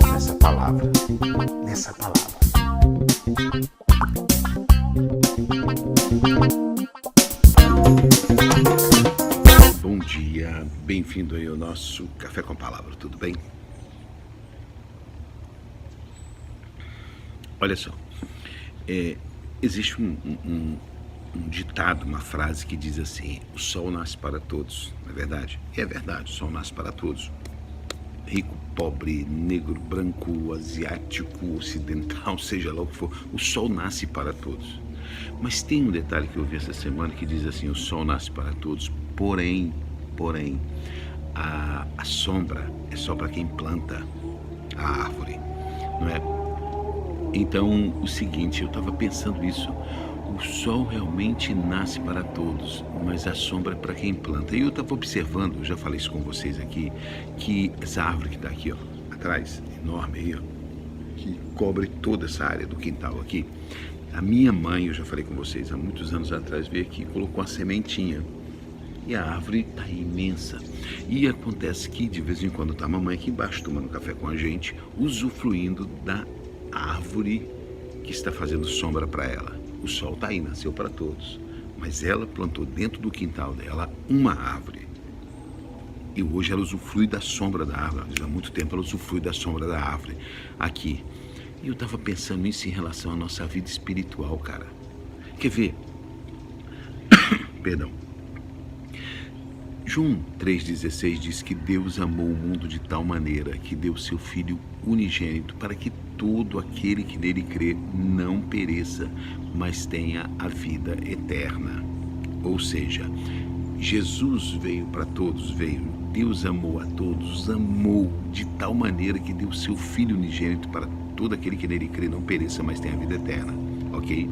Nessa palavra, nessa palavra. Bom dia, bem-vindo aí ao nosso Café com Palavra, tudo bem? Olha só, existe um ditado, uma frase que diz assim: o sol nasce para todos, não é verdade? E é verdade, o sol nasce para todos. Rico, pobre, negro, branco, asiático, ocidental, seja lá o que for, o sol nasce para todos. Mas tem um detalhe que eu vi essa semana que diz assim: o sol nasce para todos, porém, a sombra é só para quem planta a árvore, não é? Então, o seguinte, eu estava pensando isso, o sol realmente nasce para todos, mas a sombra é para quem planta. E eu estava observando, eu já falei isso com vocês aqui, que essa árvore que está aqui, ó, atrás, enorme aí, ó, que cobre toda essa área do quintal aqui, a minha mãe, eu já falei com vocês, há muitos anos atrás, veio aqui e colocou uma sementinha. E a árvore está imensa. E acontece que, de vez em quando, está a mamãe aqui embaixo, tomando café com a gente, usufruindo da árvore que está fazendo sombra para ela. O sol está aí, nasceu para todos. Mas ela plantou dentro do quintal dela uma árvore. E hoje ela usufrui da sombra da árvore. Já há muito tempo ela usufrui da sombra da árvore aqui. E eu estava pensando nisso em relação à nossa vida espiritual, cara. Quer ver? Perdão. João 3,16 diz que Deus amou o mundo de tal maneira que deu seu Filho unigênito para que todo aquele que nele crê não pereça, mas tenha a vida eterna. Ou seja, Jesus veio para todos, Deus amou a todos, amou de tal maneira que deu seu Filho unigênito para todo aquele que nele crê não pereça, mas tenha a vida eterna, ok?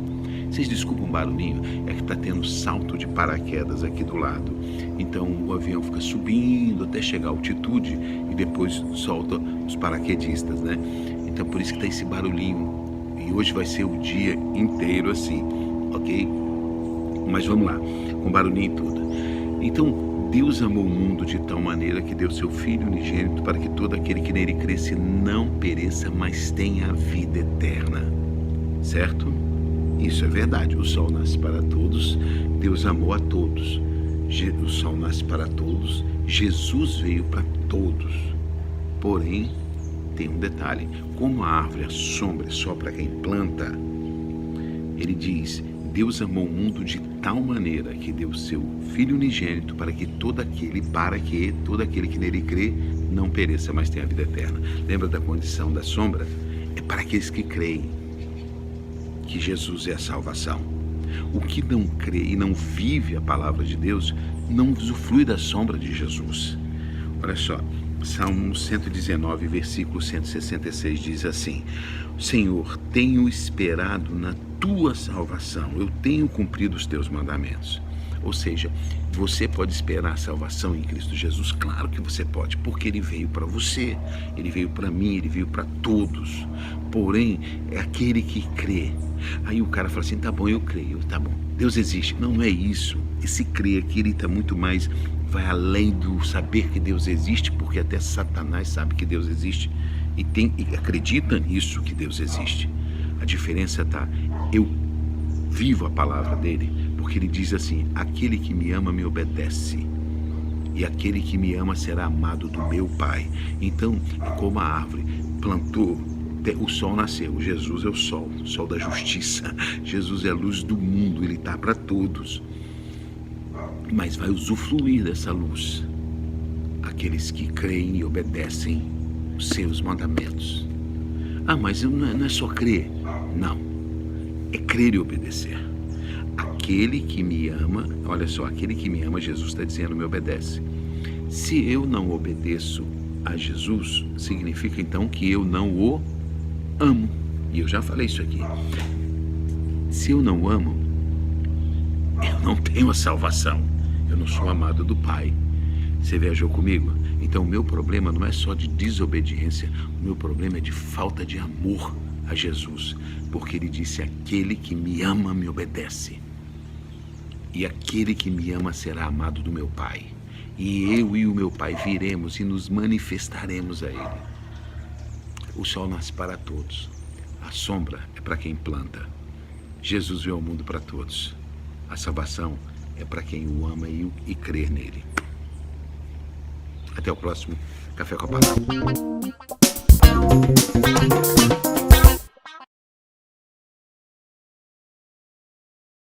Vocês desculpam o barulhinho, é que está tendo salto de paraquedas aqui do lado. Então o avião fica subindo até chegar à altitude e depois solta os paraquedistas, né? Então por isso que está esse barulhinho. E hoje vai ser o dia inteiro assim, ok? Mas vamos lá, com barulhinho e tudo. Então Deus amou o mundo de tal maneira que deu seu Filho unigênito para que todo aquele que nele cresce não pereça, mas tenha a vida eterna. Certo? Isso é verdade, o sol nasce para todos, Deus amou a todos, o sol nasce para todos, Jesus veio para todos. Porém, tem um detalhe, como a árvore, a sombra é só para quem planta, ele diz: Deus amou o mundo de tal maneira que deu seu Filho unigênito para que todo aquele que nele crê não pereça, mas tenha a vida eterna. Lembra da condição da sombra? É para aqueles que creem que Jesus é a salvação. O que não crê e não vive a palavra de Deus não usufrui da sombra de Jesus. Olha só, Salmo 119, versículo 166 diz assim: Senhor, tenho esperado na tua salvação, eu tenho cumprido os teus mandamentos. Ou seja, você pode esperar a salvação em Cristo Jesus? Claro que você pode, porque Ele veio para você, Ele veio para mim, Ele veio para todos. Porém, é aquele que crê. Aí o cara fala assim: tá bom, eu creio, tá bom, Deus existe. Não é isso. Esse crer aqui, ele está muito mais, vai além do saber que Deus existe, porque até Satanás sabe que Deus existe e acredita nisso, que Deus existe. A diferença está, eu vivo a palavra dele, porque ele diz assim: aquele que me ama me obedece, e aquele que me ama será amado do meu Pai. Então, é como a árvore plantou, o sol nasceu, Jesus é o sol da justiça, Jesus é a luz do mundo, ele está para todos, mas vai usufruir dessa luz aqueles que creem e obedecem os seus mandamentos. Ah, mas não é só crer, não, é crer e obedecer. Aquele que me ama, olha só, aquele que me ama, Jesus está dizendo, me obedece. Se eu não obedeço a Jesus, significa então que eu não o amo. E eu já falei isso aqui. Se eu não amo, eu não tenho a salvação. Eu não sou amado do Pai. Você viajou comigo? Então o meu problema não é só de desobediência, o meu problema é de falta de amor a Jesus. Porque ele disse: aquele que me ama me obedece. E aquele que me ama será amado do meu Pai. E eu e o meu Pai viremos e nos manifestaremos a Ele. O sol nasce para todos. A sombra é para quem planta. Jesus veio ao mundo para todos. A salvação é para quem o ama e crê nele. Até o próximo Café com a Palavra.